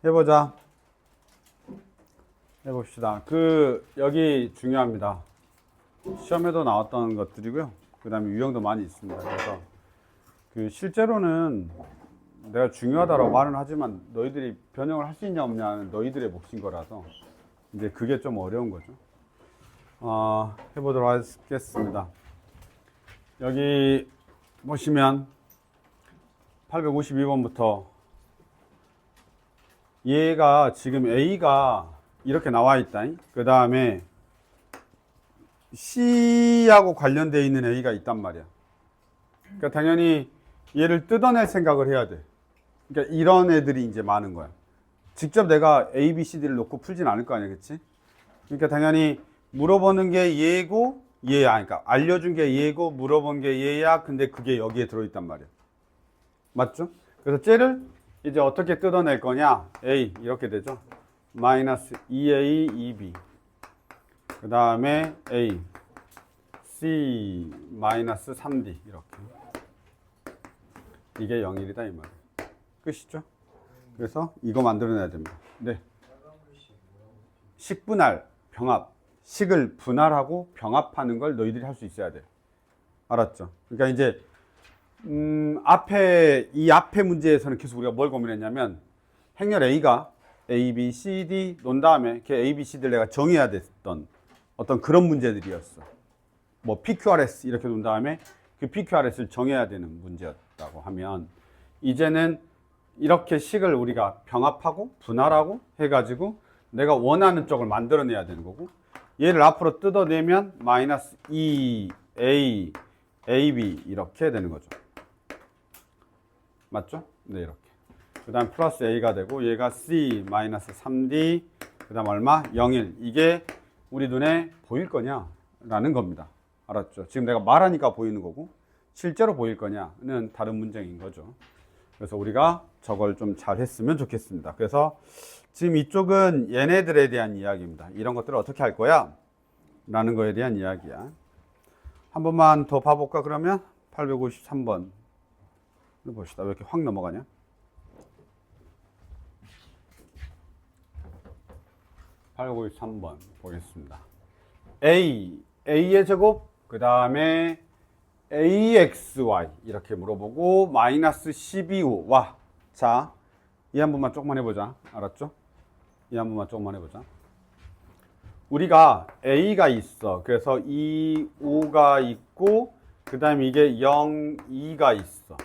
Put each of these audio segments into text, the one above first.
해보자. 해봅시다. 여기 중요합니다. 시험에도 나왔던 것들이고요. 그 다음에 유형도 많이 있습니다. 그래서 실제로는 내가 중요하다고 말은 하지만 너희들이 변형을 할 수 있냐 없냐는 너희들의 몫인 거라서 이제 그게 좀 어려운 거죠. 해보도록 하겠습니다. 여기 보시면 852번부터 얘가 지금 A가 이렇게 나와 있다. 그 다음에 C하고 관련되어 있는 A가 있단 말이야. 그러니까 당연히 얘를 뜯어낼 생각을 해야 돼. 그러니까 이런 애들이 이제 많은 거야. 직접 내가 A, B, C, D를 놓고 풀진 않을 거 아니야, 그치? 그러니까 당연히 물어보는 게 얘고 얘야. 그러니까 알려준 게 얘고 물어본 게 얘야. 근데 그게 여기에 들어있단 말이야. 맞죠? 그래서 쟤를 이제 어떻게 뜯어낼 거냐? A 이렇게 되죠. 마이너스 2A, 2B. 그 다음에 A, C, 마이너스 3D 이렇게. 이게 0일이다 이 말이에요. 끝이죠? 그래서 이거 만들어내야 됩니다. 네. 식분할, 병합. 식을 분할하고 병합하는 걸 너희들이 할 수 있어야 돼. 알았죠? 그러니까 이제 이 앞에 문제에서는 계속 우리가 뭘 고민했냐면 행렬 A가 A, B, C, D 논 다음에 그 A, B, C, D를 내가 정해야 됐던 어떤 그런 문제들이었어. 뭐 PQRS 이렇게 논 다음에 그 PQRS를 정해야 되는 문제였다고 하면 이제는 이렇게 식을 우리가 병합하고 분할하고 해가지고 내가 원하는 쪽을 만들어내야 되는 거고 얘를 앞으로 뜯어내면 마이너스 2A, AB 이렇게 되는 거죠. 맞죠? 네, 이렇게. 그 다음 플러스 A가 되고 얘가 C 마이너스 3D 그 다음 얼마? 0일. 이게 우리 눈에 보일 거냐? 라는 겁니다. 알았죠? 지금 내가 말하니까 보이는 거고 실제로 보일 거냐는 다른 문제인 거죠. 그래서 우리가 저걸 좀 잘 했으면 좋겠습니다. 그래서 지금 이쪽은 얘네들에 대한 이야기입니다. 이런 것들을 어떻게 할 거야? 라는 거에 대한 이야기야. 한 번만 더 봐볼까 그러면? 853번 봅시다. 왜 이렇게 확 넘어가냐? (853번) 보겠습니다. A의 제곱 그 다음에 AXY 이렇게 물어보고 마이너스 12호 와. 자, 이 한 번만 조금만 해보자. 알았죠? 이 한 번만 조금만 해보자. 우리가 A가 있어. 그래서 2, 5가 있고 그 다음에 이게 0, 2가 있어.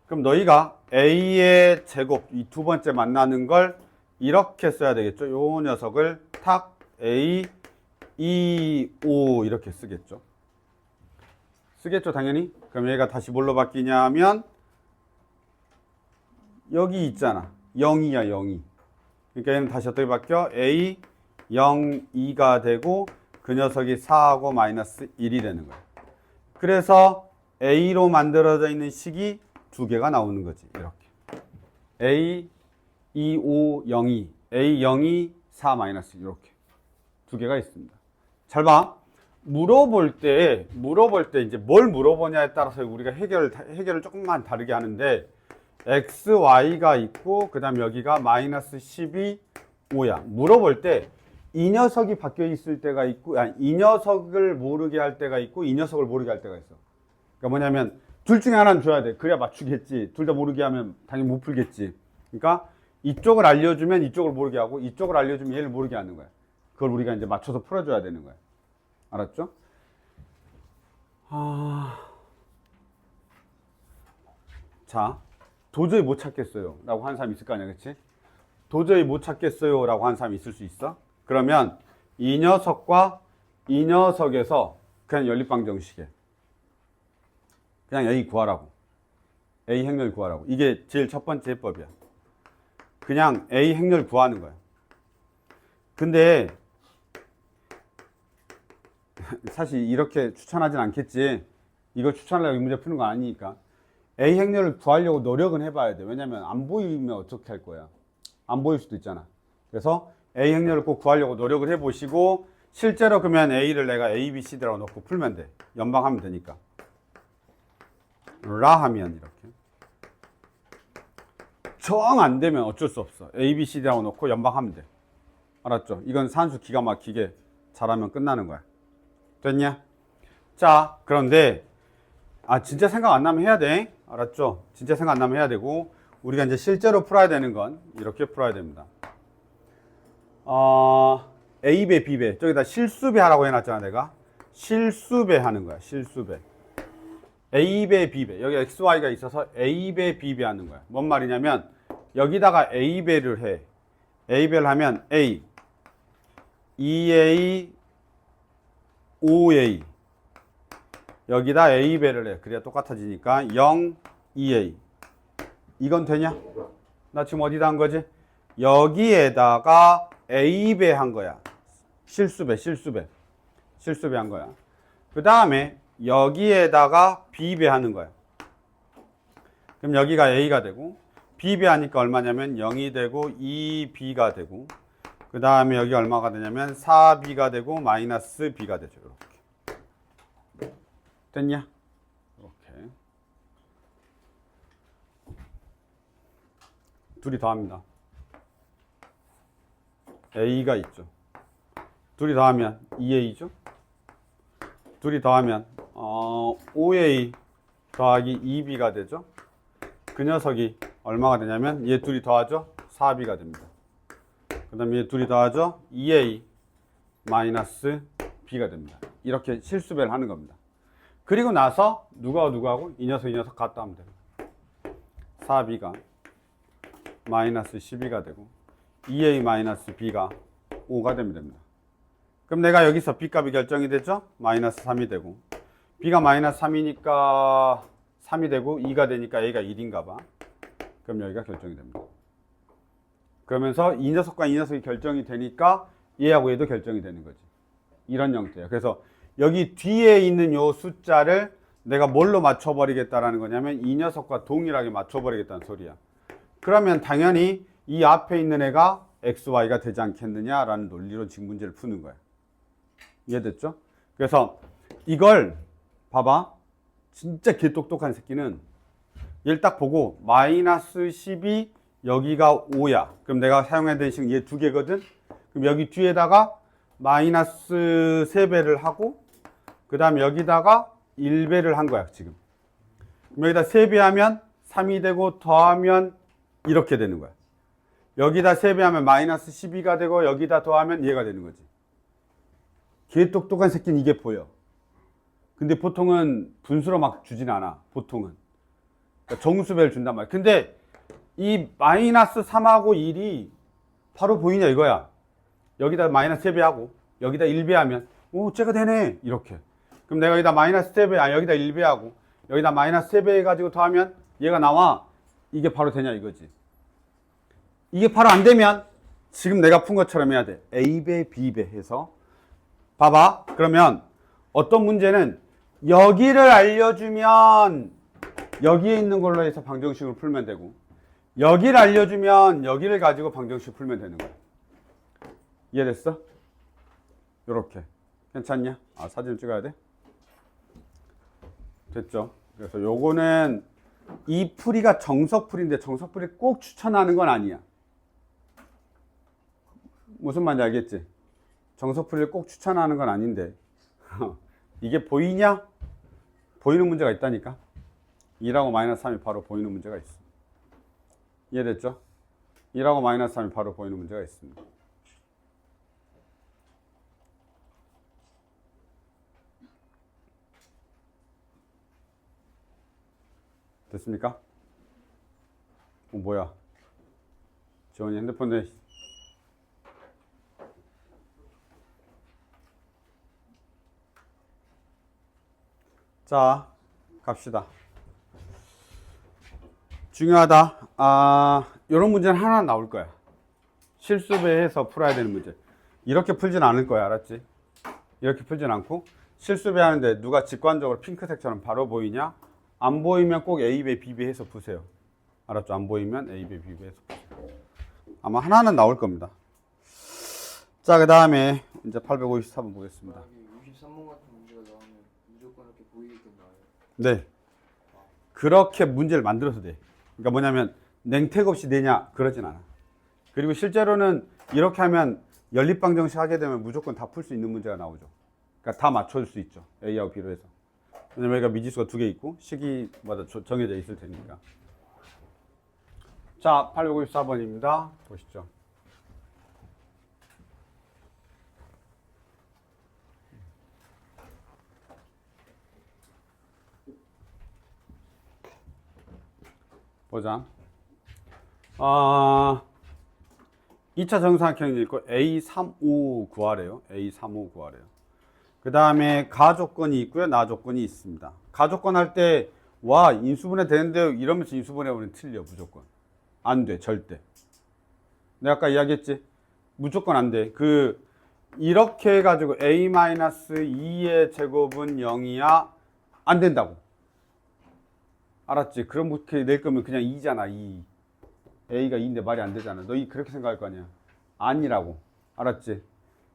그럼 너희가 A의 제곱 이 두 번째 만나는 걸 이렇게 써야 되겠죠. 요 녀석을 탁 A, 2, 5 이렇게 쓰겠죠. 쓰겠죠 당연히. 그럼 얘가 다시 뭘로 바뀌냐면 여기 있잖아. 0이야 0이. 그러니까 얘는 다시 어떻게 바뀌어? A, 0, 2가 되고 그 녀석이 4하고 마이너스 1이 되는 거야. 그래서 A로 만들어져 있는 식이 두 개가 나오는 거지. 이렇게. A, 2, 5, 0, 2. A, 0, 2, 4, 마이너스 이렇게. 두 개가 있습니다. 잘 봐. 물어볼 때 이제 뭘 물어보냐에 따라서 우리가 해결을 조금만 다르게 하는데 X, Y가 있고 그 다음 여기가 마이너스 12, 5야. 물어볼 때 이 녀석이 바뀌어 있을 때가 있고 이 녀석을 모르게 할 때가 있고 이 녀석을 모르게 할 때가 있어. 그러니까 뭐냐면 둘 중에 하나는 줘야 돼. 그래야 맞추겠지. 둘 다 모르게 하면 당연히 못 풀겠지. 그러니까 이쪽을 알려주면 이쪽을 모르게 하고 이쪽을 알려주면 얘를 모르게 하는 거야. 그걸 우리가 이제 맞춰서 풀어줘야 되는 거야. 알았죠? 자, 도저히 못 찾겠어요 라고 하는 사람이 있을 거 아니야, 그치? 도저히 못 찾겠어요 라고 하는 사람이 있을 수 있어? 그러면 이 녀석과 이 녀석에서 그냥 연립방정식에 그냥 A 구하라고. A 행렬 구하라고. 이게 제일 첫 번째 해법이야. 그냥 A 행렬 구하는 거야. 근데 사실 이렇게 추천하진 않겠지. 이거 추천하려고 이 문제 푸는 거 아니니까. A 행렬을 구하려고 노력은 해봐야 돼. 왜냐면 안 보이면 어떻게 할 거야. 안 보일 수도 있잖아. 그래서 A 행렬을 꼭 구하려고 노력을 해보시고 실제로 그러면 A를 내가 A, B, C, D라고 놓고 풀면 돼. 연방하면 되니까. 라 하면 이렇게. 정 안 되면 어쩔 수 없어. A, B, C, D라고 놓고 연방하면 돼. 알았죠? 이건 산수 기가 막히게 잘하면 끝나는 거야. 됐냐? 자, 그런데 진짜 생각 안 나면 해야 돼. 알았죠? 진짜 생각 안 나면 해야 되고, 우리가 이제 실제로 풀어야 되는 건 이렇게 풀어야 됩니다. A배, B배. 저기다 실수배 하라고 해놨잖아, 내가. 실수배 하는 거야, 실수배. A배, B배. 여기 XY가 있어서 A배, B배 하는 거야. 뭔 말이냐면, 여기다가 A배를 해. A배를 하면 A, 2A, 5A. 여기다 A배를 해. 그래야 똑같아지니까 0, 2A. 이건 되냐? 나 지금 어디다 한 거지? 여기에다가 A배 한 거야. 실수배 한 거야. 그 다음에 여기에다가 B배 하는 거야. 그럼 여기가 A가 되고, B배 하니까 얼마냐면 0이 되고 2B가 되고, 그 다음에 여기 얼마가 되냐면 4B가 되고 마이너스 B가 되죠. 이렇게. 됐냐? 이렇게. 둘이 더합니다. A가 있죠. 둘이 더하면 2A죠. 둘이 더하면 5A 더하기 2B가 되죠. 그 녀석이 얼마가 되냐면 얘 둘이 더하죠. 4B가 됩니다. 그 다음에 얘 둘이 더하죠. 2A 마이너스 B가 됩니다. 이렇게 실수배를 하는 겁니다. 그리고 나서 누구하고 이 녀석 갖다 하면 됩니다. 4B가 마이너스 12가 되고 2A 마이너스 B가 5가 되면 됩니다. 그럼 내가 여기서 B 값이 결정이 되죠? 마이너스 3이 되고, B가 마이너스 3이니까 3이 되고 2가 되니까 A가 1인가 봐. 그럼 여기가 결정이 됩니다. 그러면서 이 녀석과 이 녀석이 결정이 되니까 얘하고 얘도 결정이 되는 거지. 이런 형태예요. 그래서 여기 뒤에 있는 요 숫자를 내가 뭘로 맞춰버리겠다라는 거냐면 이 녀석과 동일하게 맞춰버리겠다는 소리야. 그러면 당연히 이 앞에 있는 애가 XY가 되지 않겠느냐라는 논리로 지금 문제를 푸는 거야. 이해됐죠? 그래서 이걸 봐봐. 진짜 개똑똑한 새끼는 얘를 딱 보고 마이너스 10이 여기가 5야. 그럼 내가 사용해야 되는 식은 얘 두 개거든. 그럼 여기 뒤에다가 마이너스 3배를 하고 그 다음에 여기다가 1배를 한 거야 지금. 그럼 여기다 3배 하면 3이 되고 더하면 이렇게 되는 거야. 여기다 3배 하면 마이너스 12가 되고 여기다 더하면 얘가 되는 거지. 개 똑똑한 새끼는 이게 보여. 근데 보통은 분수로 막 주진 않아. 보통은. 그러니까 정수배를 준단 말이야. 근데 이 마이너스 3하고 1이 바로 보이냐 이거야. 여기다 마이너스 3배 하고 여기다 1배 하면 오 쟤가 되네 이렇게. 그럼 내가 여기다 마이너스 3배 여기다 1배 하고 여기다 마이너스 3배 해가지고 더하면 얘가 나와. 이게 바로 되냐 이거지. 이게 바로 안 되면 지금 내가 푼 것처럼 해야 돼. A배 B배 해서 봐봐. 그러면 어떤 문제는 여기를 알려주면 여기에 있는 걸로 해서 방정식을 풀면 되고, 여기를 알려주면 여기를 가지고 방정식 풀면 되는 거야. 이해됐어? 요렇게. 괜찮냐? 사진을 찍어야 돼? 됐죠? 그래서 요거는 이 풀이가 정석풀인데 정석풀이 꼭 추천하는 건 아니야. 무슨 말인지 알겠지? 정석풀이를 꼭 추천하는 건 아닌데 이게 보이냐? 보이는 문제가 있다니까. 2하고 마이너스 3이 바로 보이는 문제가 있어. 이해됐죠? 1하고 마이너스 3이 바로 보이는 문제가 있습니다. 됐습니까? 뭐야? 지원이 핸드폰에 자, 갑시다. 중요하다. 이런 문제는 하나 나올 거야. 실수배해서 풀어야 되는 문제. 이렇게 풀진 않을 거야. 알았지? 이렇게 풀진 않고 실수배 하는데 누가 직관적으로 핑크색처럼 바로 보이냐? 안 보이면 꼭 A배 B배 해서 푸세요. 알았죠? 안 보이면 A배 B배 해서 푸세요. 아마 하나는 나올 겁니다. 자, 그 다음에 이제 854번 보겠습니다. 63번 같은 문제가 나오면 무조건 이렇게 보이게끔 나와요. 네. 그렇게 문제를 만들어서 돼. 그러니까 뭐냐면 냉택 없이 내냐? 그러진 않아. 그리고 실제로는 이렇게 하면 연립방정식 하게 되면 무조건 다 풀 수 있는 문제가 나오죠. 그러니까 다 맞춰줄 수 있죠. A하고 B로 해서. 왜냐면 여기가 미지수가 2개 있고 시기마다 정해져 있을 테니까. 자, 854번입니다. 보시죠. 보자. 2차 정사각형이 있고 A35 구하래요. A35 구하래요. 그 다음에 가조건이 있고요. 나조건이 있습니다. 가조건 할 때 와 인수분해 되는데요. 이러면서 인수분해 하면 틀려. 무조건. 안 돼. 절대. 내가 아까 이야기했지. 무조건 안 돼. 이렇게 해가지고 A-2의 제곱은 0이야. 안 된다고. 알았지? 그럼 그렇게 낼 거면 그냥 2잖아. 2. A가 2인데 말이 안 되잖아. 너 그렇게 생각할 거 아니야. 아니라고. 알았지?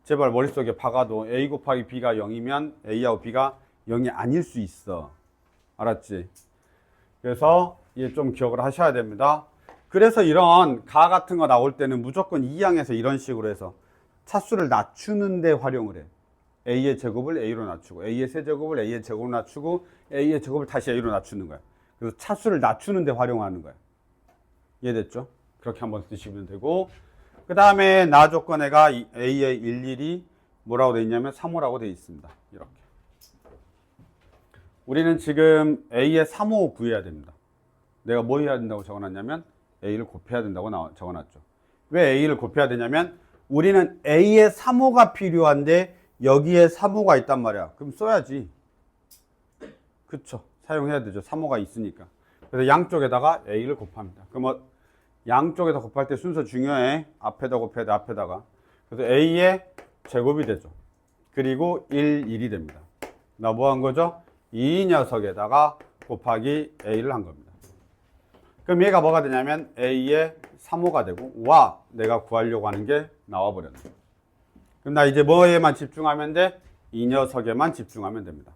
제발 머릿속에 박아도 A 곱하기 B가 0이면 A하고 B가 0이 아닐 수 있어. 알았지? 그래서 얘 좀 기억을 하셔야 됩니다. 그래서 이런 가 같은 거 나올 때는 무조건 2항에서 이런 식으로 해서 차수를 낮추는데 활용을 해. A의 제곱을 A로 낮추고 A의 세제곱을 A의 제곱으로 낮추고 A의 제곱을 다시 A로 낮추는 거야. 그래서 차수를 낮추는데 활용하는 거야. 이해됐죠? 그렇게 한번 쓰시면 되고, 그 다음에 나 조건에가 A의 일일이 뭐라고 되어 있냐면 3호라고 되어 있습니다. 이렇게. 우리는 지금 A의 3호 구해야 됩니다. 내가 뭐 해야 된다고 적어놨냐면 A를 곱해야 된다고 적어놨죠. 왜 A를 곱해야 되냐면 우리는 A의 3호가 필요한데 여기에 3호가 있단 말이야. 그럼 써야지. 그쵸? 사용해야 되죠. 3호가 있으니까. 그래서 양쪽에다가 A를 곱합니다. 그럼 양쪽에다 곱할 때 순서 중요해. 앞에다 곱해야 돼. 앞에다가. 그래서 A의 제곱이 되죠. 그리고 1, 1이 됩니다. 나 뭐 한 거죠? 이 녀석에다가 곱하기 A를 한 겁니다. 그럼 얘가 뭐가 되냐면 A의 3호가 되고 와 내가 구하려고 하는 게 나와버렸네. 그럼 나 이제 뭐에만 집중하면 돼? 이 녀석에만 집중하면 됩니다.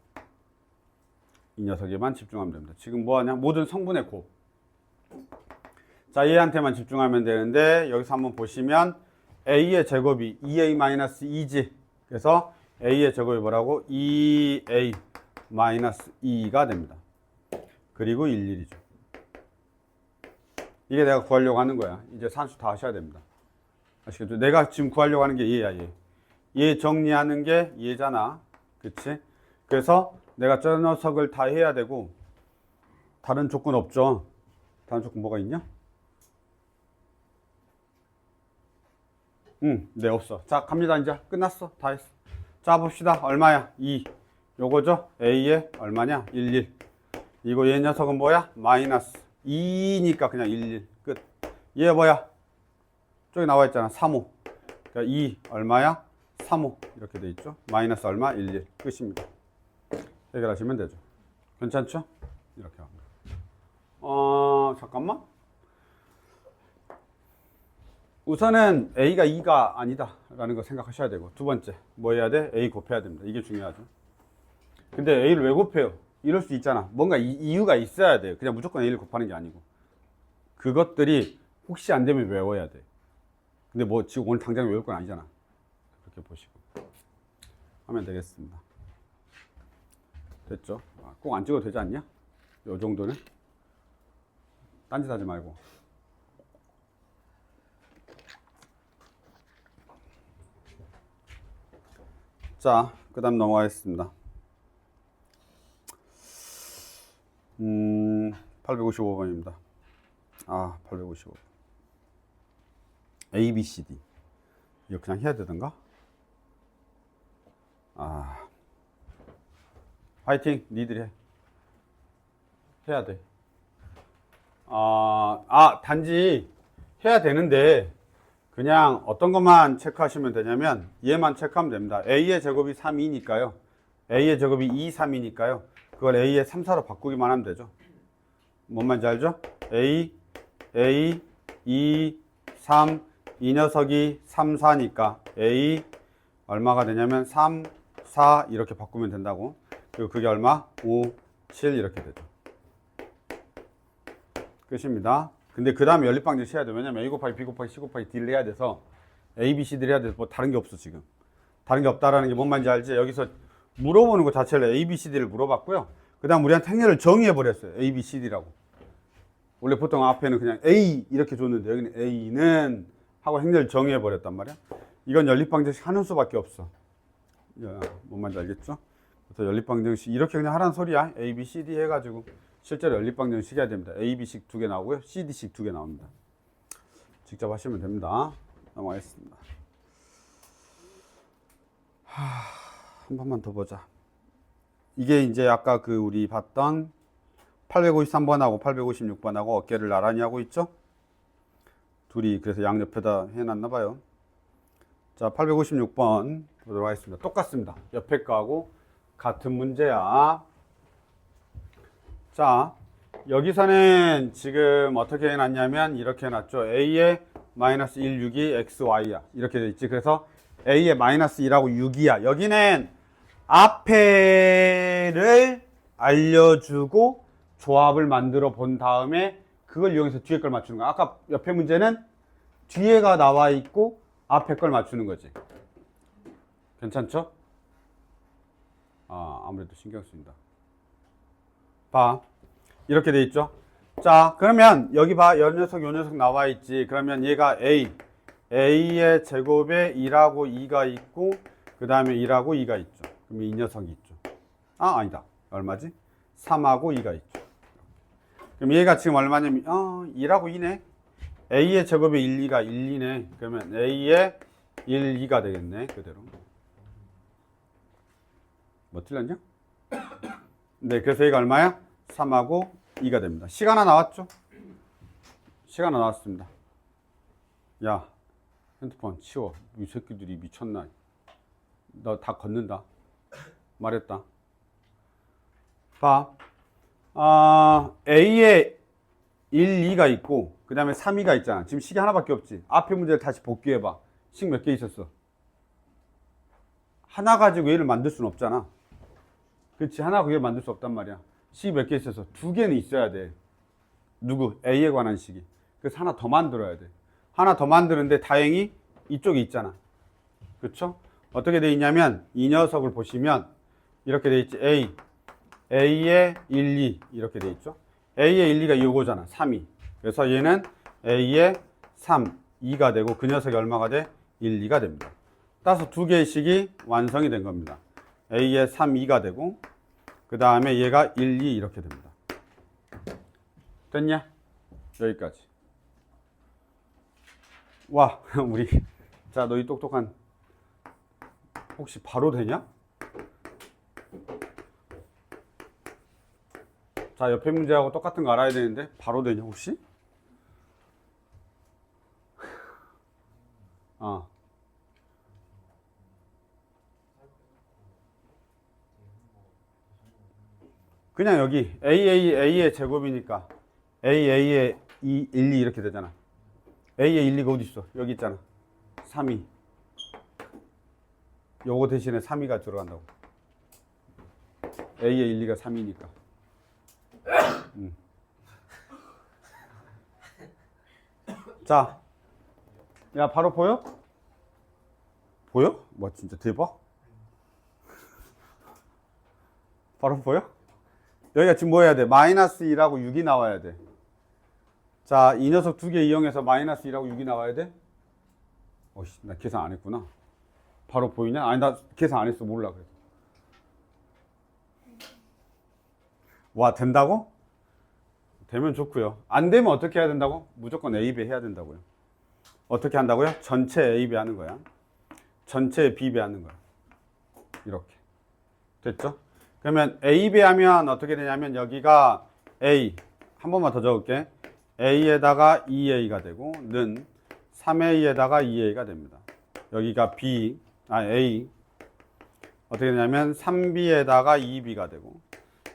이 녀석에만 집중하면 됩니다. 지금 뭐하냐? 모든 성분의 곱. 자, 얘한테만 집중하면 되는데 여기서 한번 보시면 A의 제곱이 2A-2지. 그래서 A의 제곱이 뭐라고? 2A-2가 됩니다. 그리고 1, 1이죠. 이게 내가 구하려고 하는 거야. 이제 산수 다 하셔야 됩니다. 아시겠죠? 내가 지금 구하려고 하는 게 얘야, 얘. 얘 정리하는 게 얘잖아. 그치? 그래서 내가 저 녀석을 다 해야 되고, 다른 조건 없죠? 다른 조건 뭐가 있냐? 네, 없어. 자, 갑니다. 이제 끝났어. 다 했어. 자, 봅시다. 얼마야? 2. 요거죠? A에 얼마냐? 1, 1. 이거 얘 녀석은 뭐야? 마이너스 2니까 그냥 1, 1. 끝. 얘 뭐야? 저기 나와 있잖아. 3호. 그러니까 2 얼마야? 3호. 이렇게 돼 있죠? 마이너스 얼마? 1, 1. 끝입니다. 해결하시면 되죠. 괜찮죠? 이렇게 합니다. 잠깐만. 우선은 A가 2가 아니다 라는 거 생각하셔야 되고, 두 번째 뭐 해야 돼? A 곱해야 됩니다. 이게 중요하죠. 근데 A를 왜 곱해요? 이럴 수 있잖아. 뭔가 이유가 있어야 돼요. 그냥 무조건 A를 곱하는 게 아니고 그것들이 혹시 안 되면 외워야 돼. 근데 뭐 지금 오늘 당장 외울 건 아니잖아. 그렇게 보시고 하면 되겠습니다. 됐죠? 꼭 안 찍어도 되지 않냐? 요 정도는 딴짓 하지 말고. 자, 그 다음 넘어가겠습니다. 855번입니다. 855번. A, B, C, D. 이거 그냥 해야 되던가? 화이팅! 니들이 해. 해야 돼. 단지 해야 되는데, 그냥 어떤 것만 체크하시면 되냐면, 얘만 체크하면 됩니다. A의 제곱이 3이니까요. A의 제곱이 2, 3이니까요. 그걸 A의 3, 4로 바꾸기만 하면 되죠. 뭔 말인지 알죠? A, 2, 3, 이 녀석이 3, 4니까 A 얼마가 되냐면 3, 4 이렇게 바꾸면 된다고. 그리고 그게 얼마? 5, 7 이렇게 되죠. 끝입니다. 근데 그 다음에 연립방정식 해야 돼. 왜냐면 A 곱하기 B 곱하기 C 곱하기 D를 해야 돼서 A, B, C D를 해야 돼서 뭐 다른 게 없어 지금. 다른 게 없다라는 게 뭔 말인지 알지? 여기서 물어보는 거 자체를 A, B, C, D를 물어봤고요. 그 다음 우리한테 행렬을 정의해버렸어요. A, B, C, D라고. 원래 보통 앞에는 그냥 A 이렇게 줬는데 여기는 A는 하고 행렬을 정의해버렸단 말이야. 이건 연립방정식 하는 수밖에 없어. 야, 뭔 말인지 알겠죠? 그래서 연립방정식 이렇게 그냥 하라는 소리야. A, B, C, D 해가지고 실제로 연립방정식 해야 됩니다. A, B식 2개 나오고요. C, D식 2개 나옵니다. 직접 하시면 됩니다. 넘어가겠습니다. 한 번만 더 보자. 이게 이제 아까 그 우리 봤던 853번하고 856번하고 어깨를 나란히 하고 있죠? 둘이 그래서 양옆에다 해놨나 봐요. 자, 856번 보도록 하겠습니다. 똑같습니다. 옆에 거하고 같은 문제야. 자, 여기서는 지금 어떻게 해놨냐면 이렇게 해놨죠. A에 마이너스 1, 6이 XY야. 이렇게 돼 있지. 그래서 A에 마이너스 2하고 6이야. 여기는 앞에를 알려주고 조합을 만들어 본 다음에 그걸 이용해서 뒤에 걸 맞추는 거야. 아까 옆에 문제는 뒤에가 나와 있고 앞에 걸 맞추는 거지. 괜찮죠? 아무래도 신경 쓰인다. 봐. 이렇게 돼 있죠? 자, 그러면 여기 봐. 요 녀석 나와 있지. 그러면 얘가 A의 제곱에 1하고 2가 있고 그 다음에 1하고 2가 있죠. 그럼 이 녀석이 있죠. 아니다. 얼마지? 3하고 2가 있죠. 그럼 얘가 지금 얼마냐면 1하고 2네. A의 제곱에 1, 2가 1, 2네. 그러면 A의 1, 2가 되겠네. 그대로. 뭐 틀렸냐? 네, 그래서 얘가 얼마야? 3하고 2가 됩니다. 시간 하나 나왔죠? 시간 하나 나왔습니다. 야, 핸드폰 치워. 이 새끼들이 미쳤나? 너 다 걷는다. 말했다. 봐. A에 1, 2가 있고 그 다음에 3, 2가 있잖아. 지금 식이 하나밖에 없지. 앞에 문제를 다시 복귀해봐. 식 몇 개 있었어? 하나 가지고 얘를 만들 수는 없잖아. 그렇지. 하나 가지고 얘를 만들 수 없단 말이야. 식이 몇 개 있었어? 2개는 있어야 돼. 누구? A에 관한 식이. 그래서 하나 더 만들어야 돼. 하나 더 만드는데 다행히 이쪽에 있잖아. 그렇죠? 어떻게 돼 있냐면 이 녀석을 보시면 이렇게 돼 있지. A에 1, 2 이렇게 돼 있죠. A에 1, 2가 요거잖아. 3, 2. 그래서 얘는 A에 3, 2가 되고 그 녀석이 얼마가 돼? 1, 2가 됩니다. 따라서 두 개의 식이 완성이 된 겁니다. A에 3, 2가 되고 그 다음에 얘가 1, 2 이렇게 됩니다. 됐냐? 여기까지. 와, 우리 자, 너희 똑똑한 혹시 바로 되냐? 자, 옆에 문제하고 똑같은 거 알아야 되는데 바로 되냐 혹시? 그냥 여기 A의 제곱이니까 A의 2, 1, 2 이렇게 되잖아. A의 1, 2가 어디 있어? 여기 있잖아. 3, 2. 요거 대신에 3, 2가 들어간다고. A의 1, 2가 3이니까. 자, 야 바로 보여? 보여? 뭐 진짜 대박? 바로 보여? 여기가 지금 뭐 해야 돼? 마이너스 2하고 6이 나와야 돼. 자, 이 녀석 두 개 이용해서 마이너스 2하고 6이 나와야 돼? 어씨, 나 계산 안 했구나. 바로 보이냐? 아니, 나 계산 안 했어. 몰라. 그래서. 와, 된다고? 되면 좋고요. 안 되면 어떻게 해야 된다고? 무조건 A, B 해야 된다고요. 어떻게 한다고요? 전체 A, B 하는 거야. 전체 B, B 하는 거야. 이렇게. 됐죠? 그러면 A, B 하면 어떻게 되냐면 여기가 A, 한 번만 더 적을게. A에다가 2A가 되고 는 3A에다가 2A가 됩니다. 여기가 A 어떻게 되냐면 3B에다가 2B가 되고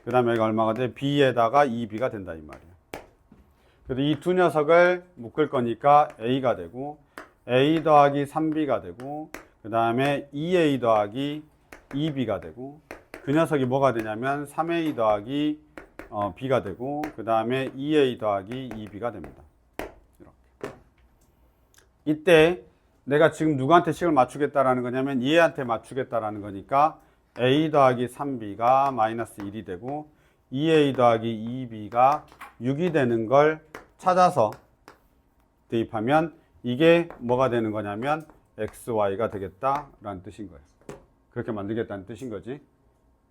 그 다음에 여기가 얼마가 돼? B에다가 2B가 된다 이 말이야. 그래서 이 두 녀석을 묶을 거니까 A가 되고 A 더하기 3B가 되고 그 다음에 2A 더하기 2B가 되고 그 녀석이 뭐가 되냐면 3A 더하기 B가 되고 그 다음에 2A 더하기 2B가 됩니다. 이때 내가 지금 누구한테 식을 맞추겠다라는 거냐면 얘한테 맞추겠다라는 거니까 a 더하기 3b가 마이너스 1이 되고 2a 더하기 2b가 6이 되는 걸 찾아서 대입하면 이게 뭐가 되는 거냐면 xy가 되겠다라는 뜻인 거예요. 그렇게 만들겠다는 뜻인 거지.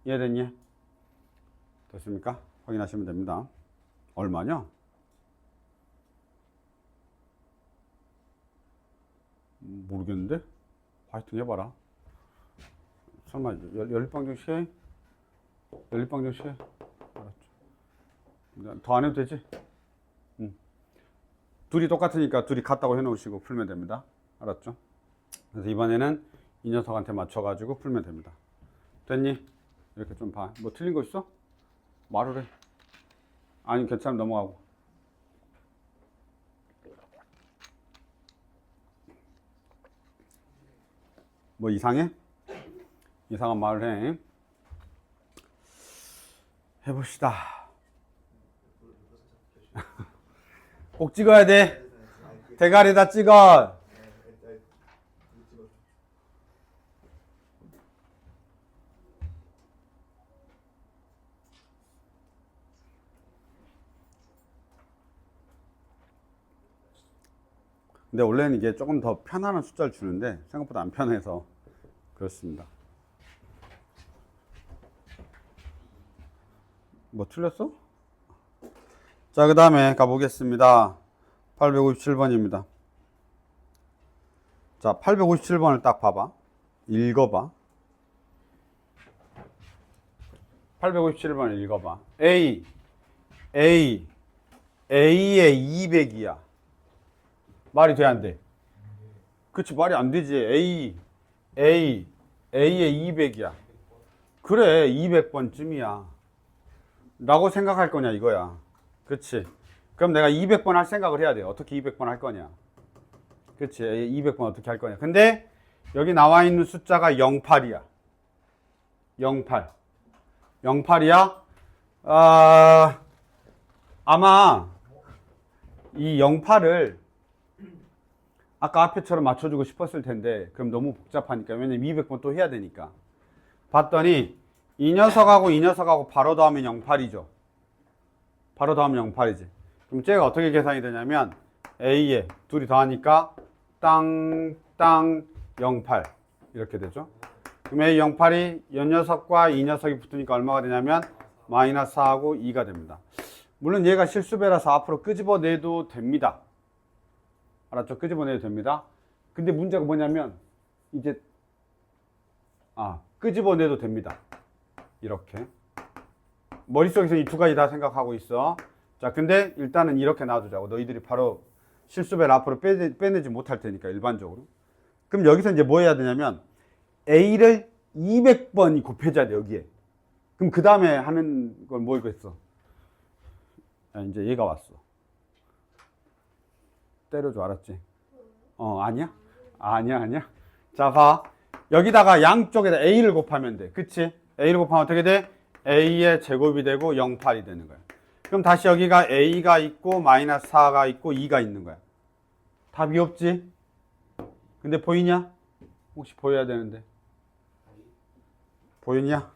이해됐니? 됐습니까? 확인하시면 됩니다. 얼마냐? 모르겠는데? 화이팅 해봐라. 설마 연립방정식 해? 연립방정식 해? 알았죠. 더 안 해도 되지? 둘이 똑같으니까 둘이 같다고 해놓으시고 풀면 됩니다. 알았죠? 그래서 이번에는 이 녀석한테 맞춰가지고 풀면 됩니다. 됐니? 이렇게 좀 봐. 뭐 틀린 거 있어? 말을 해. 아니 괜찮으면 넘어가고. 뭐 이상해? 이상한 말을 해. 해봅시다. 꼭 찍어야 돼. 대가리다 찍어. 근데 원래는 이게 조금 더 편안한 숫자를 주는데 생각보다 안 편해서 그렇습니다. 뭐 틀렸어? 자, 그 다음에 가보겠습니다. 857번입니다. 자, 857번을 딱 봐봐. 읽어봐. 857번을 읽어봐. A의 200이야. 말이 돼, 안 돼? 그치, 말이 안 되지. A의 200이야. 그래, 200번쯤이야. 라고 생각할 거냐, 이거야. 그치? 그럼 내가 200번 할 생각을 해야 돼. 어떻게 200번 할 거냐. 그치? 200번 어떻게 할 거냐. 근데 여기 나와 있는 숫자가 08이야. 08이야? 아마 이 08을 아까 앞에처럼 맞춰주고 싶었을 텐데 그럼 너무 복잡하니까. 왜냐면 200번 또 해야 되니까. 봤더니 이 녀석하고 바로 더하면 08이죠. 바로 더하면 08이지. 그럼 쟤가 어떻게 계산이 되냐면 A에 둘이 더하니까 땅 08 이렇게 되죠. 그럼 A 08이 이 녀석과 이 녀석이 붙으니까 얼마가 되냐면 마이너스 4하고 2가 됩니다. 물론 얘가 실수배라서 앞으로 끄집어내도 됩니다. 알았죠? 끄집어내도 됩니다. 근데 문제가 뭐냐면 이제 끄집어내도 됩니다. 이렇게 머릿속에서 이 두 가지 다 생각하고 있어. 자, 근데 일단은 이렇게 놔두자고. 너희들이 바로 실수배를 앞으로 빼내지 못할 테니까 일반적으로. 그럼 여기서 이제 뭐 해야 되냐면 A를 200번이 곱해져야 돼, 여기에. 그럼 그 다음에 하는 걸 뭐겠어? 이제 얘가 왔어. 때려줘, 알았지? 아니야? 아니야. 자, 봐. 여기다가 양쪽에다 A를 곱하면 돼. 그치? A를 곱하면 어떻게 돼? A의 제곱이 되고 08이 되는 거야. 그럼 다시 여기가 A가 있고 마이너스 4가 있고 2가 있는 거야. 답이 없지? 근데 보이냐? 혹시 보여야 되는데. 보이냐?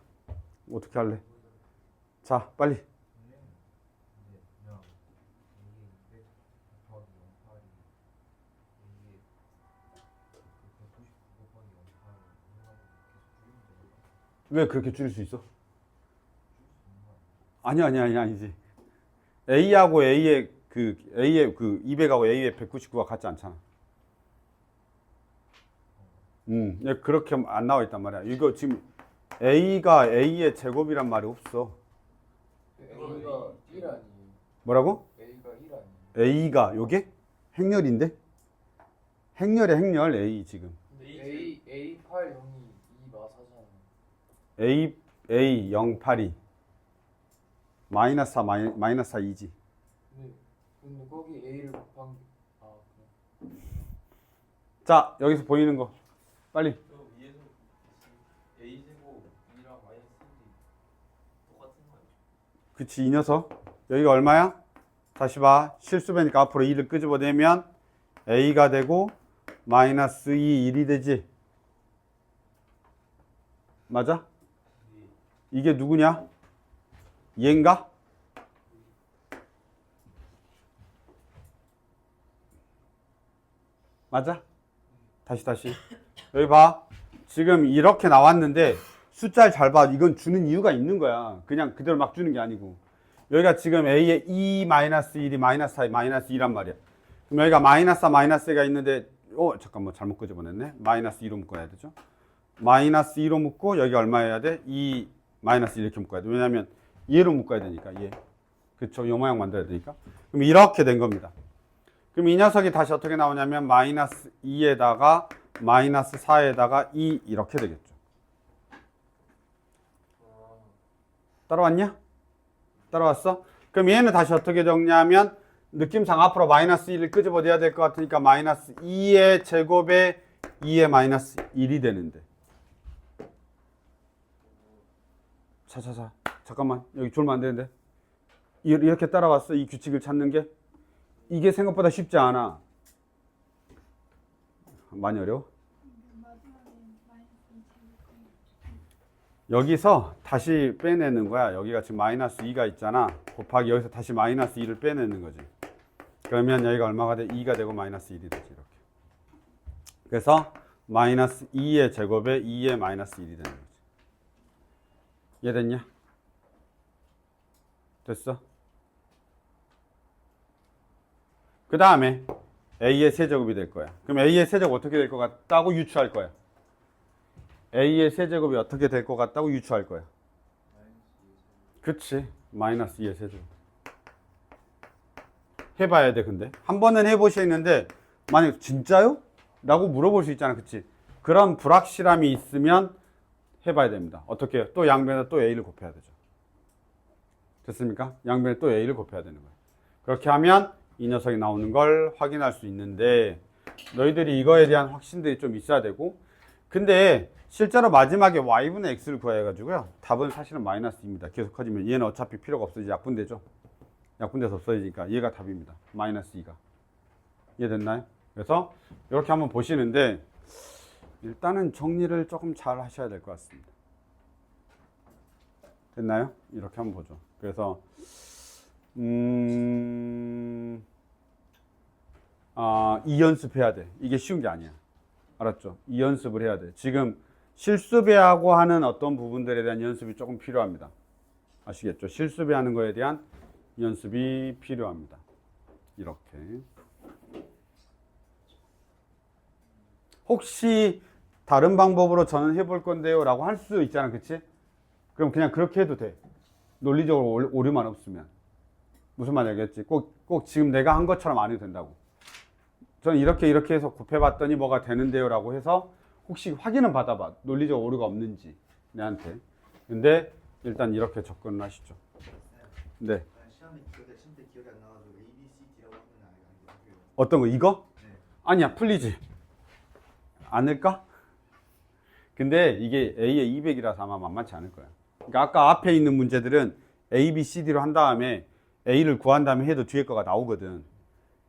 어떻게 할래? 자, 빨리. 왜 그렇게 줄일 수 있어? 아니지. A하고 A의 그 200하고 A의 199가 같지 않잖아. 그렇게 안 나와 있단 말이야. 이거 지금 A가 A의 제곱이란 말이 없어. A가 1 아니에요. 뭐라고? A가 1 아니에요. A가 요게 행렬인데? 행렬 A 지금. A 8 0이 2 마사잖아요. A 08이 마이너스 4 마이너스 4 2지. 근데 거기 A를 곱한 게 그래. 자, 여기서 보이는 거 빨리. 위에서 A제곱 2랑 마이너스 1이 똑같은 거예요. 그치, 이 녀석. 여기가 얼마야? 다시 봐. 실수배니까 앞으로 2를 끄집어내면 A가 되고 마이너스 2, 1이 되지. 맞아? 이게 누구냐? 얘인가? 맞아? 다시. 여기 봐. 지금 이렇게 나왔는데 숫자를 잘 봐. 이건 주는 이유가 있는 거야. 그냥 그대로 막 주는 게 아니고. 여기가 지금 A에 2 마이너스 1이 마이너스 4, 마이너스 2란 말이야. 그럼 여기가 마이너스 4, 마이너스 2가 있는데 잠깐만 잘못 끄집어냈네. 마이너스 2로 묶어야 되죠. 마이너스 2로 묶고 여기 얼마여야 돼? 2 마이너스 1 이렇게 묶어야 돼. 왜냐면 얘로 묶어야 되니까 얘. 그쵸? 요 모양 만들어야 되니까. 그럼 이렇게 된 겁니다. 그럼 이 녀석이 다시 어떻게 나오냐면 마이너스 2에다가 마이너스 4에다가 2 이렇게 되겠죠. 따라왔냐? 따라왔어? 그럼 얘는 다시 어떻게 적냐면 느낌상 앞으로 마이너스 1을 끄집어내야 될 것 같으니까 마이너스 2의 제곱에 2의 마이너스 1이 되는데. 자. 잠깐만. 여기 졸면 안 되는데. 이렇게 따라왔어. 이 규칙을 찾는 게. 이게 생각보다 쉽지 않아. 많이 어려워? 여기서 다시 빼내는 거야. 여기가 지금 마이너스 2가 있잖아. 곱하기 여기서 다시 마이너스 2를 빼내는 거지. 그러면 여기가 얼마가 돼? 2가 되고 마이너스 1이 되지. 이렇게. 그래서 마이너스 2의 제곱에 2의 마이너스 1이 되는 거지. 이해됐냐? 됐어? 그 다음에 A의 세제곱이 될 거야. 그럼 A의 세제곱 어떻게 될 것 같다고 유추할 거야? A의 세제곱이 어떻게 될 것 같다고 유추할 거야? 그치. 마이너스 2의 세제곱. 해봐야 돼, 근데. 한 번은 해보시는데, 만약 진짜요? 라고 물어볼 수 있잖아, 그치? 그런 불확실함이 있으면 해봐야 됩니다. 어떻게 해요? 또 양변에 또 A를 곱해야 되죠. 됐습니까? 양변에 또 A를 곱해야 되는 거예요. 그렇게 하면 이 녀석이 나오는 걸 확인할 수 있는데, 너희들이 이거에 대한 확신들이 좀 있어야 되고, 근데 실제로 마지막에 y분의 x를 구해가지고요. 답은 사실은 마이너스입니다. 계속 커지면 얘는 어차피 필요가 없어지지. 약분되죠. 약분돼서 없어지니까 얘가 답입니다. 마이너스 2가. 이해됐나요? 그래서 이렇게 한번 보시는데 일단은 정리를 조금 잘 하셔야 될 것 같습니다. 됐나요? 이렇게 한번 보죠. 그래서 이 연습해야 돼. 이게 쉬운 게 아니야. 알았죠? 이 연습을 해야 돼. 지금 실수배하고 하는 어떤 부분들에 대한 연습이 조금 필요합니다. 아시겠죠? 실수배하는 거에 대한 연습이 필요합니다. 이렇게. 혹시 다른 방법으로 저는 해볼 건데요 라고 할 수 있잖아. 그치? 그럼 그냥 그렇게 해도 돼. 논리적으로 오류만 없으면. 무슨 말 알겠지? 꼭 지금 내가 한 것처럼 안 해도 된다고. 저는 이렇게 해서 곱해봤더니 뭐가 되는데요 라고 해서 혹시 확인은 받아봐. 논리적 오류가 없는지 내한테. 근데 일단 이렇게 접근을 하시죠. 네. 시험에 기억이 안 나가지고 A, B, C, D라고 하면 알겠어요. 어떤 거? 이거? 네. 아니야, 풀리지 않을까? 근데 이게 A에 200이라서 아마 만만치 않을 거야. 그러니까 아까 앞에 있는 문제들은 A, B, C, D로 한 다음에 A를 구한 다음에 해도 뒤에 거가 나오거든.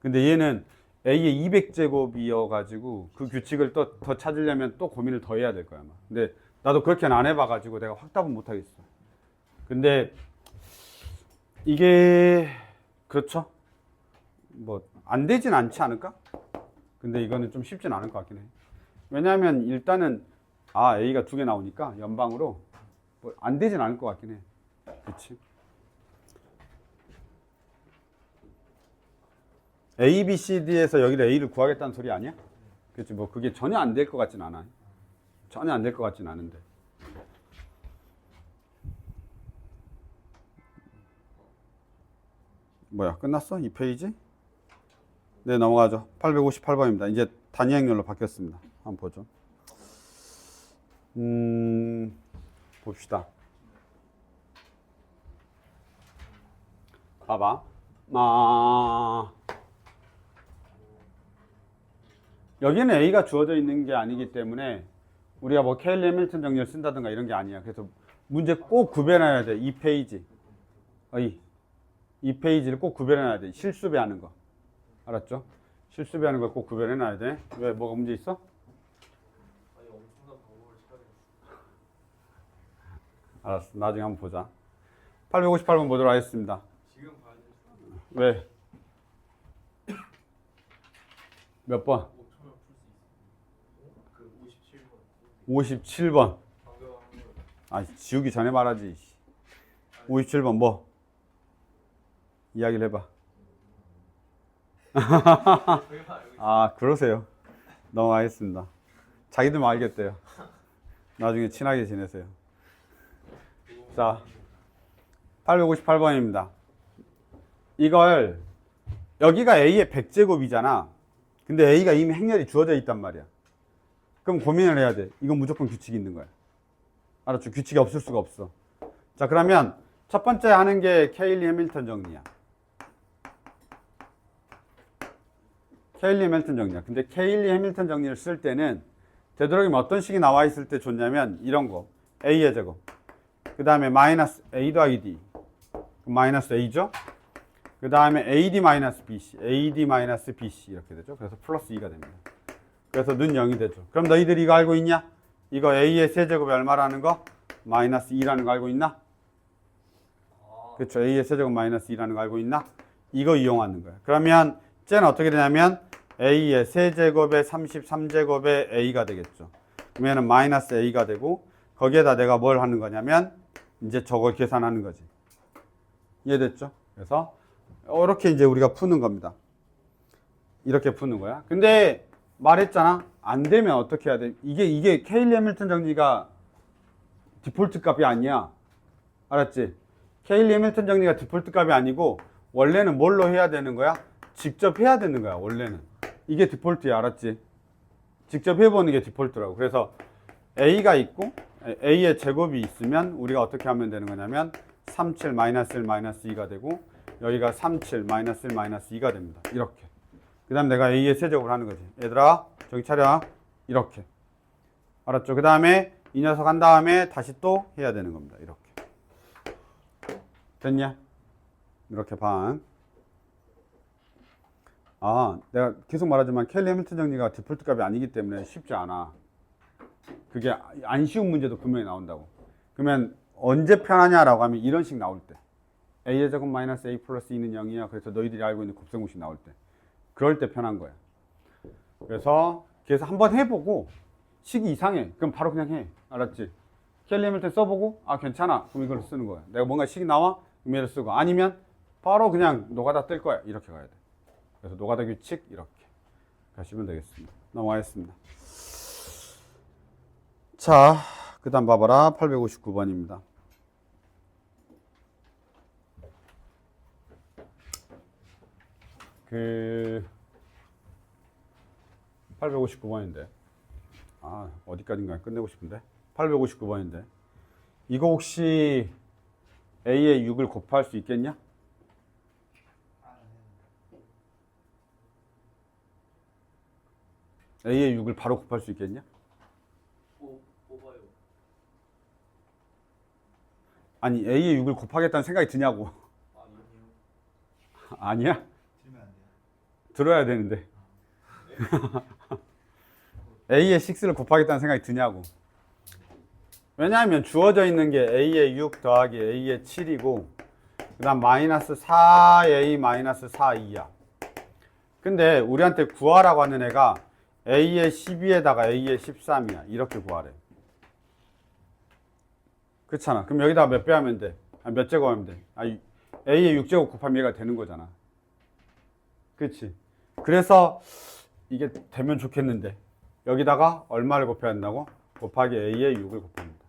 근데 얘는 A의 200제곱이어가지고 그 규칙을 또 더 찾으려면 또 고민을 더 해야 될 거야 아마. 근데 나도 그렇게는 안 해봐가지고 내가 확답은 못하겠어. 근데 이게 그렇죠? 뭐 안 되진 않지 않을까? 근데 이거는 좀 쉽진 않을 것 같긴 해. 왜냐하면 일단은 A가 두 개 나오니까 연방으로 뭐 안 되진 않을 것 같긴 해. 그렇지? A, B, C, D에서 여기를 A를 구하겠다는 소리 아니야? 그렇지? 뭐 그게 전혀 안 될 것 같진 않아. 전혀 안 될 것 같진 않은데. 뭐야? 끝났어? 이 페이지? 네, 넘어가죠. 858번입니다. 이제 단위 행렬로 바뀌었습니다. 한번 보죠. 봅시다. 봐봐. 여기는 A가 주어져 있는 게 아니기 때문에 우리가 뭐 케일리 해밀턴 정리를 쓴다든가 이런 게 아니야. 그래서 문제 꼭 구별해야 돼. 이 페이지. 이 페이지를 꼭 구별해야 돼. 실수배하는 거. 알았죠? 실수배하는 걸 꼭 구별해놔야 돼. 왜? 뭐가 문제 있어? 아니 엄청난 방법을 찾아내고 알았어. 나중에 한번 보자. 858번 보도록 하겠습니다. 지금 봐야 돼. 왜? 몇 번? 5초면 풀 수 있어. 그 57번. 57번. 방금 한 거. 아, 지우기 전에 말하지. 57번 뭐? 이야기를 해봐. 아, 그러세요. 넘어가겠습니다. 자기들만 알겠대요. 나중에 친하게 지내세요. 자, 858번입니다. 이걸 여기가 A의 100제곱이잖아. 근데 A가 이미 행렬이 주어져 있단 말이야. 그럼 고민을 해야 돼. 이건 무조건 규칙이 있는 거야. 알았죠? 규칙이 없을 수가 없어. 자, 그러면 첫 번째 하는 게 케일리 해밀턴 정리야. 케일리 해밀턴 정리야. 근데 케일리 해밀턴 정리를 쓸 때는 되도록이면 어떤 식이 나와 있을 때 좋냐면 이런 거. A의 제곱. 그 다음에 마이너스 A 더하기 D. 마이너스 A죠? 그 다음에 AD 마이너스 BC. AD 마이너스 BC. 이렇게 되죠. 그래서 플러스 2가 됩니다. 그래서 는 0이 되죠. 그럼 너희들이 이거 알고 있냐? 이거 A의 세제곱이 얼마라는 거? 마이너스 2라는 거 알고 있나? 그렇죠. A의 세제곱 마이너스 2라는 거 알고 있나? 이거 이용하는 거야. 그러면 쟤는 어떻게 되냐면 A의 세제곱에 33제곱에 A가 되겠죠. 그러면 마이너스 A가 되고 거기에다 내가 뭘 하는 거냐면 이제 저걸 계산하는 거지. 이해됐죠? 그래서 이렇게 이제 우리가 푸는 겁니다. 이렇게 푸는 거야. 근데 말했잖아. 안 되면 어떻게 해야 돼? 이게 케일리 해밀턴 정리가 디폴트 값이 아니야. 알았지? 케일리 해밀턴 정리가 디폴트 값이 아니고 원래는 뭘로 해야 되는 거야? 직접 해야 되는 거야. 원래는. 이게 디폴트야. 알았지? 직접 해보는 게 디폴트라고. 그래서 A가 있고 A의 제곱이 있으면 우리가 어떻게 하면 되는 거냐면 37 마이너스 1 마이너스 2가 되고 여기가 37 마이너스 1 마이너스 2가 됩니다. 이렇게. 그 다음 내가 A의 세제곱을 하는 거지. 얘들아 저기 차려. 이렇게. 알았죠? 그 다음에 이 녀석 한 다음에 다시 또 해야 되는 겁니다. 이렇게. 됐냐? 이렇게 반. 아, 내가 계속 말하지만 케일리 해밀턴 정리가 디폴트 값이 아니기 때문에 쉽지 않아. 그게 안 쉬운 문제도 분명히 나온다고. 그러면 언제 편하냐라고 하면 이런 식 나올 때. A의 제곱 마이너스 A 플러스 2는 0이야. 그래서 너희들이 알고 있는 곱셈공식 나올 때. 그럴 때 편한 거야. 그래서 한번 해보고 식이 이상해. 그럼 바로 그냥 해. 알았지? 케일리 해밀턴 써보고 아 괜찮아. 그럼 이걸 쓰는 거야. 내가 뭔가 식이 나와? 그럼 얘를 쓰고. 아니면 바로 그냥 노가다 뜰 거야. 이렇게 가야 돼. 그래서 노가다 규칙 이렇게 가시면 되겠습니다. 넘어가겠습니다. 자, 그 다음 봐봐라. 859번입니다. 그 859번인데 아 어디까지인가 끝내고 싶은데 859번인데 이거 혹시 A의 6을 곱할 수 있겠냐? A의 6을 바로 곱할 수 있겠냐? 뽑아요. 아니 A의 6을 곱하겠다는 생각이 드냐고. 아니요. 아니야? 들면 안 돼요. 들어야 되는데 A의 6를 곱하겠다는 생각이 드냐고. 왜냐하면 주어져 있는 게 A의 6 더하기 A의 7이고 그 다음 마이너스 4A 마이너스 4E야. 근데 우리한테 구하라고 하는 애가 A의 12에다가 A의 13이야. 이렇게 구하래. 그렇잖아. 그럼 여기다가 몇 배 하면 돼? 몇 제곱 하면 돼? A의 6제곱 곱하면 얘가 되는 거잖아. 그렇지? 그래서 이게 되면 좋겠는데 여기다가 얼마를 곱해야 한다고? 곱하기 A의 6을 곱합니다.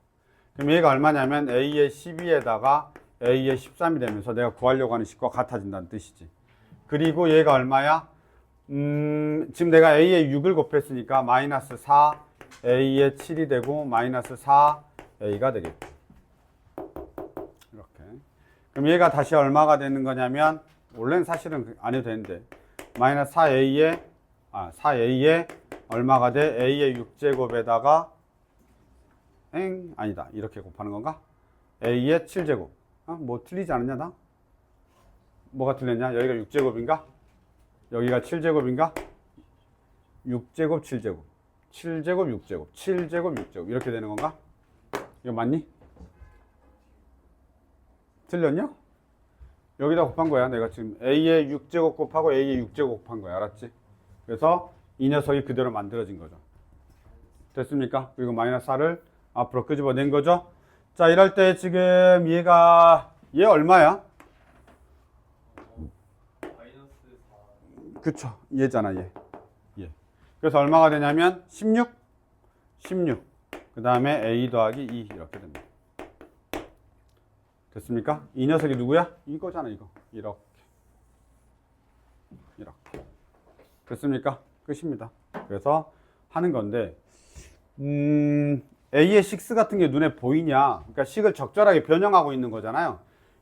그럼 얘가 얼마냐면 A의 12에다가 A의 13이 되면서 내가 구하려고 하는 식과 같아진다는 뜻이지. 그리고 얘가 얼마야? 지금 내가 A의 6을 곱했으니까 마이너스 4 A의 7이 되고 마이너스 4 A가 되겠죠. 이렇게. 그럼 얘가 다시 얼마가 되는 거냐면 원래는 사실은 안 해도 되는데 마이너스 4A의 얼마가 돼? A의 6제곱에다가 아니다. 이렇게 곱하는 건가? A의 7제곱. 뭐 틀리지 않았냐 나? 뭐가 틀렸냐? 여기가 6제곱인가? 여기가 7제곱인가? 6제곱 7제곱 7제곱 6제곱 7제곱 6제곱 이렇게 되는 건가? 이거 맞니? 틀렸냐? 여기다 곱한 거야. 내가 지금 A의 6제곱 곱하고 A의 6제곱 곱한 거야. 알았지? 그래서 이 녀석이 그대로 만들어진 거죠. 됐습니까? 그리고 마이너스 4를 앞으로 끄집어낸 거죠. 자, 이럴 때 지금 얘 얼마야? 마이너스 4. 그쵸. 얘잖아, 얘. 그래서 얼마가 되냐면 16. 그 다음에 A 더하기 2 이렇게 됩니다. 됐습니까? 이 녀석이 누구야? 이거잖아, 이거. 이렇게. 됐습니까? 끝입니다. 그래서 하는 건데, A의 6 같은 게 눈에 보이냐? 그러니까 식을 적절하게 변형하고 있는 거잖아요.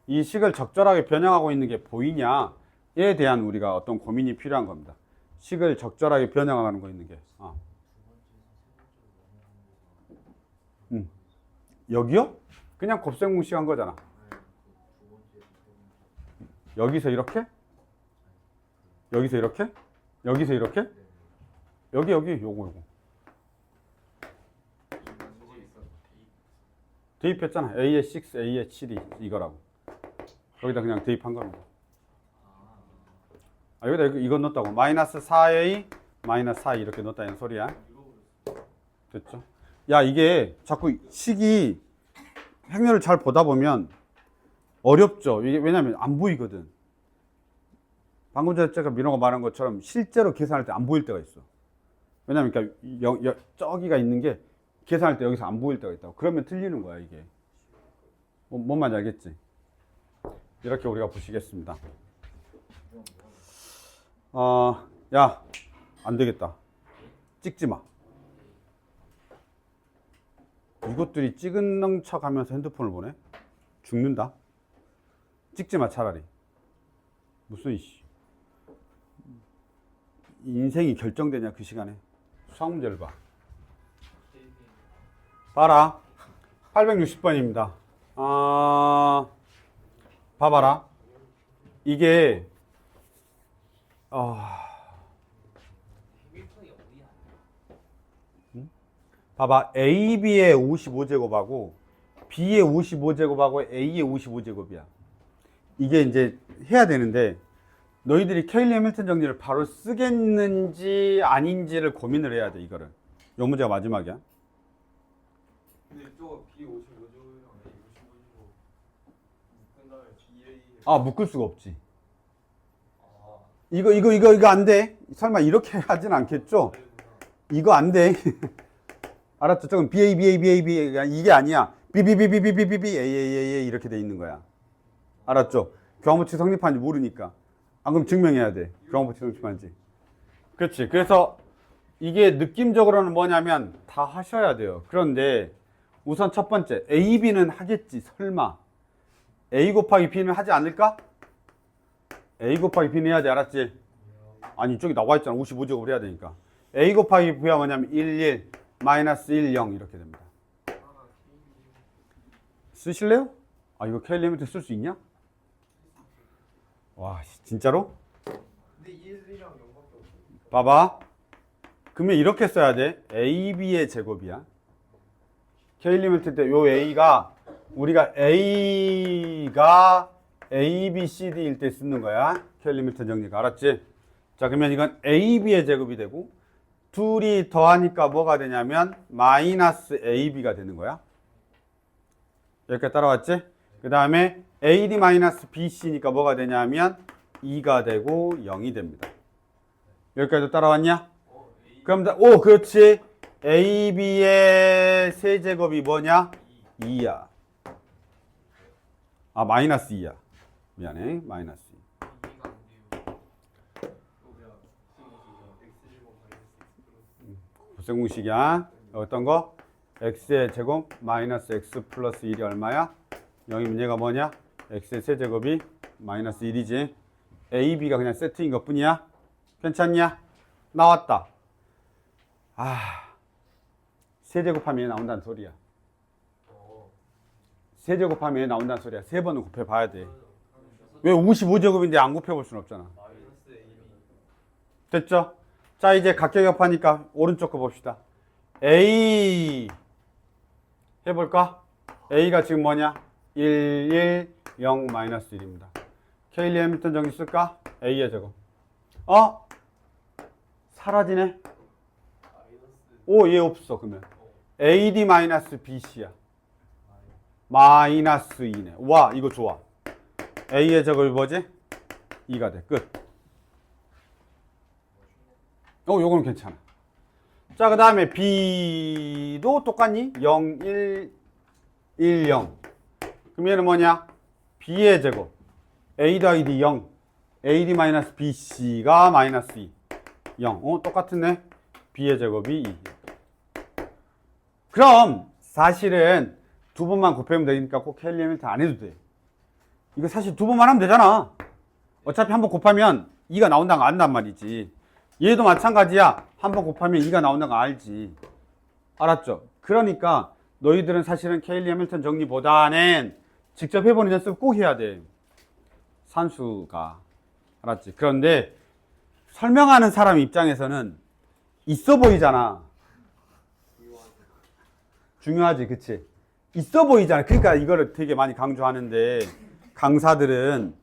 이 식을 적절하게 변형하고 있는 게 보이냐에 대한 우리가 어떤 고민이 필요한 겁니다. 식을 적절하게 변형하는 거 있는 게. 여기요? 그냥 곱셈공식 한 거잖아. 여기서 이렇게? 여기서 이렇게? 여기서 이렇게? 여기 요거 대입했잖아. A의 6, A의 7이 이거라고. 여기다 그냥 대입한 겁니다. 여기다 이거 넣었다고. 마이너스 4A 마이너스 4 이렇게 넣었다는 소리야. 됐죠? 야, 이게 자꾸 식이 행렬을 잘 보다 보면 어렵죠. 이게 왜냐면 안 보이거든. 방금 전에 제가 민호가 말한 것처럼 실제로 계산할 때 안 보일 때가 있어. 왜냐면 그러니까 저기가 있는 게 계산할 때 여기서 안 보일 때가 있다고. 그러면 틀리는 거야, 이게. 뭔 말인지 알겠지? 이렇게 우리가 보시겠습니다. 야, 안 되겠다. 찍지 마. 이것들이 찍은 척 하면서 핸드폰을 보네? 죽는다. 찍지 마, 차라리. 무슨 인생이 결정되냐, 그 시간에. 수학 문제를 봐. 봐라. 860번입니다. 봐봐라. 이게, 봐봐. A, B의 55제곱하고 B의 55제곱하고 A의 55제곱이야. 이게 이제 해야 되는데 너희들이 케일리 해밀턴 정리를 바로 쓰겠는지 아닌지를 고민을 해야 돼, 이거를. 요 문제가 마지막이야. 근데 저거 B55제곱이랑 A55제곱 묶은 다음에 BA. 묶을 수가 없지. 이거 안 돼. 설마 이렇게 하진 않겠죠? 이거 안 돼. 알았죠? 조금 BA 이게 아니야. BBBBBBB A 이렇게 돼 있는 거야. 알았죠? 교환법칙 성립하는지 모르니까. 안 그럼 증명해야 돼. 교환법칙 성립하는지. 그렇지. 그래서 이게 느낌적으로는 뭐냐면 다 하셔야 돼요. 그런데 우선 첫 번째 A, B는 하겠지. 설마. A 곱하기 B는 하지 않을까? A 곱하기 B는 해야 돼. 알았지? 아니, 저기 나와 있잖아. 55제곱을 해야 되니까. A 곱하기 B가 뭐냐면 1, 마이너스 1, 0 이렇게 됩니다. 쓰실래요? 이거 케일리 해밀턴 쓸 수 있냐? 와, 진짜로? 근데 1이랑 0밖에 없어. 봐봐. 그러면 이렇게 써야 돼. AB의 제곱이야. 케일리 해밀턴 때 요 A가 우리가 A가 A, B, C, D일 때 쓰는 거야. 케일리 해밀턴 정리가. 알았지? 자, 그러면 이건 AB의 제곱이 되고 둘이 더하니까 뭐가 되냐면 마이너스 AB가 되는 거야. 여기까지 따라왔지? 그 다음에 AD 마이너스 BC니까 뭐가 되냐면 2가 되고 0이 됩니다. 여기까지도 따라왔냐? 그럼 그렇지. AB의 세제곱이 뭐냐? 2야. 마이너스 2야. 미안해. 마이너스 2. 이해가 안 돼요. 그냥 X제곱 마이너스 곱셈공식이야. 어떤 거? x의 제곱 마이너스 x 플러스 1이 얼마야? 0이면 얘가 뭐냐? x의 세제곱이 마이너스 1이지. a, b가 그냥 세트인 것 뿐이야. 괜찮냐? 나왔다. 세제곱하면 얘 나온다는 소리야. 세제곱하면 얘 나온다는 소리야. 세 번은 곱해봐야 돼. 왜 55제곱인데 안 곱해볼 수는 없잖아. 마이너스 AB. 됐죠? 자, 이제 각격협하니까 오른쪽 거 봅시다. A 해볼까? A가 지금 뭐냐? 1, 1, 0, 마이너스 1입니다. 케일리 해밀턴 정리 쓸까? A의 제곱. 사라지네? 오, 얘 없어, 그러면. AD 마이너스 BC야. 마이너스 2네. 와, 이거 좋아. A의 제곱이 뭐지? 2가 돼. 끝. 요거는 괜찮아. 자, 그 다음에 B도 똑같니? 0, 1, 1, 0. 그럼 얘는 뭐냐? B의 제곱. A 더하기 0. AD 마이너스 BC가 마이너스 2. 0. 똑같네. B의 제곱이 2. 그럼 사실은 두 번만 곱하면 되니까 꼭 케일리 해밀턴 안 해도 돼. 이거 사실 두 번만 하면 되잖아. 어차피 한 번 곱하면 2가 나온다는 거 안단 말이지. 얘도 마찬가지야. 한 번 곱하면 2가 나온다는 거 알지. 알았죠? 그러니까 너희들은 사실은 케일리 해밀턴 정리보다는 직접 해보는 연습 꼭 해야 돼. 산수가. 알았지? 그런데 설명하는 사람 입장에서는 있어 보이잖아. 중요하지, 그치? 있어 보이잖아. 그러니까 이거를 되게 많이 강조하는데 강사들은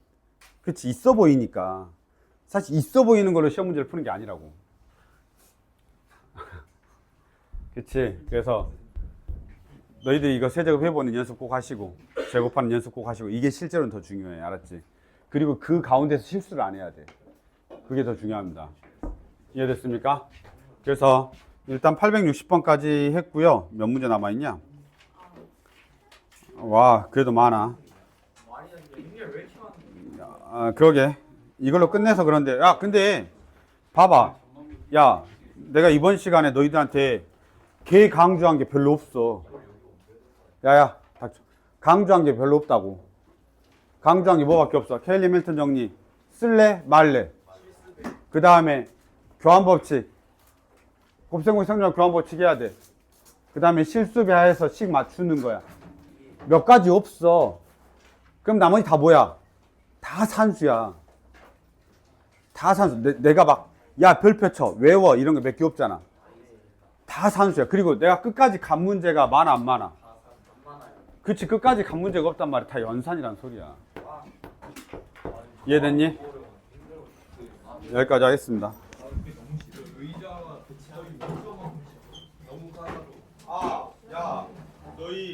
그치, 있어 보이니까. 사실 있어 보이는 걸로 시험 문제를 푸는 게 아니라고. 그치? 그래서 너희들이 이거 세제곱 해보는 연습 꼭 하시고 제곱하는 연습 꼭 하시고 이게 실제로는 더 중요해. 알았지? 그리고 그 가운데서 실수를 안 해야 돼. 그게 더 중요합니다. 이해됐습니까? 그래서 일단 860번까지 했고요. 몇 문제 남아있냐? 와, 그래도 많아. 그러게. 이걸로 끝내서 그런데. 야, 근데 봐봐. 야, 내가 이번 시간에 너희들한테 개 강조한 게 별로 없어. 야야, 닥쳐. 강조한 게 별로 없다고. 강조한 게 뭐밖에 없어? 케일리 해밀턴 정리 쓸래 말래? 그 다음에 교환법칙, 곱셈공 성정 교환법칙 해야 돼. 그 다음에 실수배하에서 식 맞추는 거야. 몇 가지 없어. 그럼 나머지 다 뭐야? 다 산수야. 다 산수. 내가 막 야 별표 쳐 외워 이런 거 몇 개 없잖아. 다 산수야. 그리고 내가 끝까지 간 문제가 많아 안 많아? 그치, 끝까지 간 문제가 없단 말이야. 다 연산이란 소리야. 이해됐니? 여기까지 하겠습니다. 의자가 너무 까다로워. 야, 너희